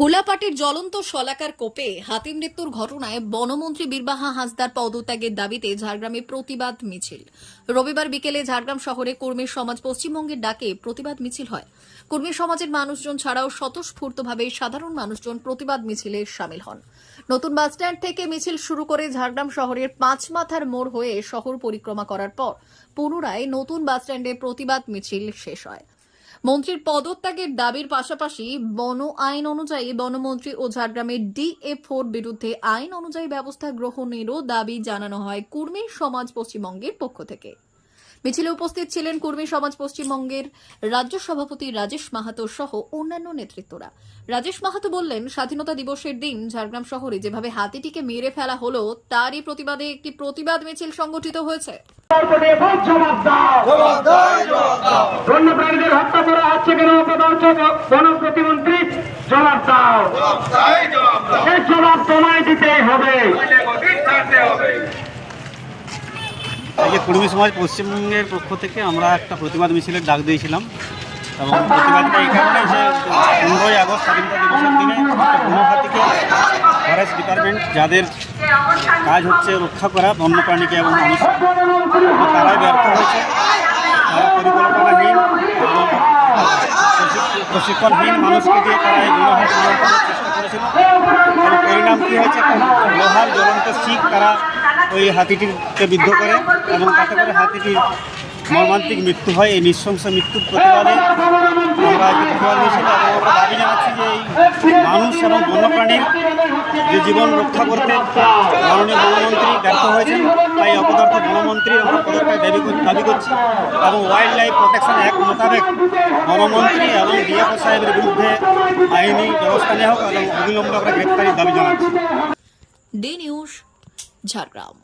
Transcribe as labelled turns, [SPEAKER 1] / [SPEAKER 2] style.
[SPEAKER 1] হুলাপাটির জ্বলন্ত শলাকার কোপে হাতি মৃত্যুর ঘটনায় বনমন্ত্রী বীরবাহা হাঁসদার পদত্যাগের দাবিতে ঝাড়গ্রামে প্রতিবাদ মিছিল। রবিবার বিকেলে ঝাড়গ্রাম শহরে কর্মী সমাজ পশ্চিমবঙ্গের ডাকে প্রতিবাদ মিছিল হয়। কর্মী সমাজের মানুষজন ছাড়াও স্বতঃস্ফূর্তভাবে সাধারণ মানুষজন প্রতিবাদ মিছিলে শামিল হন। নতুন বাসস্ট্যান্ড থেকে মিছিল শুরু করে ঝাড়গ্রাম শহরের পাঁচমাথার মোড় হয়ে শহর পরিক্রমা করার পর পুনরায় নতুন বাসস্ট্যান্ডে প্রতিবাদ মিছিল শেষ হয়। মন্ত্রীর পদত্যাগের দাবির পাশাপাশি বন আইন অনুযায়ী বনমন্ত্রী ও ঝাড়গ্রামের DA4 বিরুদ্ধে আইন অনুযায়ী ব্যবস্থা গ্রহণেরও দাবি জানানো হয় কর্মী সমাজ পশ্চিমবঙ্গের পক্ষ থেকে। মিছিলে উপস্থিত ছিলেন কর্মী সমাজ পশ্চিমবঙ্গের রাজ্য সভাপতি রাজেশ মাহাতো সহ অন্যান্য নেতৃত্বরা। রাজেশ মাহাতো বললেন, স্বাধীনতা দিবসের দিন ঝাড়গ্রাম শহরে যেভাবে হাতিটিকে মেরে ফেলা হলো তারই প্রতিবাদে একটি প্রতিবাদ মিছিল সংগঠিত হয়েছে।
[SPEAKER 2] বন্যপ্রাণীদের হত্যা করা হচ্ছে কেন? বন প্রতিমন্ত্রী জবাব দাও, এই জবাব তোমায় দিতেই হবে।
[SPEAKER 3] আজকে কর্মী সমাজ পশ্চিমবঙ্গের পক্ষ থেকে আমরা একটা প্রতিবাদ মিছিলের ডাক দিয়েছিলাম এবং প্রতিবাদটা এই কারণে যে 15ই আগস্ট স্বাধীনতা দিবসের দিনে বনহাতিকে ফরেস্ট ডিপার্টমেন্ট যাদের কাজ হচ্ছে রক্ষা করা বন্যপ্রাণীকে এবং মানুষ, তারাই ব্যর্থ হয়েছে। তারা পরিকল্পনাহীন এবং প্রশিক্ষণহীন মানুষকে দিয়ে তারা এই বনহাতি নিয়ন্ত্রণের চেষ্টা করেছিল এবং পরিণাম কী হয়েছে, লোহার জ্বলন্ত শিক তারা ওই হাতিটিকে বিদ্ধ করে এবং তাতে করে হাতিটির মর্মান্তিক মৃত্যু হয়। এই নৃশংস মৃত্যুর প্রতিবাদে আমরা একটি প্রতিবাদ মিছিল এবং আমরা দাবি জানাচ্ছি যে এই মানুষ এবং বন্যপ্রাণীর যে জীবন রক্ষা করতে মাননীয় বনমন্ত্রী ব্যর্থ হয়েছেন, তাই অপদার্থ বনমন্ত্রীর আমরা পদত্যাগ দাবি করছি এবং ওয়াইল্ড লাইফ প্রোটেকশন অ্যাক্ট মোতাবেক বনমন্ত্রী এবং DA4 সাহেবের বিরুদ্ধে আইনি ব্যবস্থা নেওয়া হোক এবং অবিলম্বে আমরা গ্রেপ্তারির দাবি জানাচ্ছি।
[SPEAKER 1] D news Jhargram.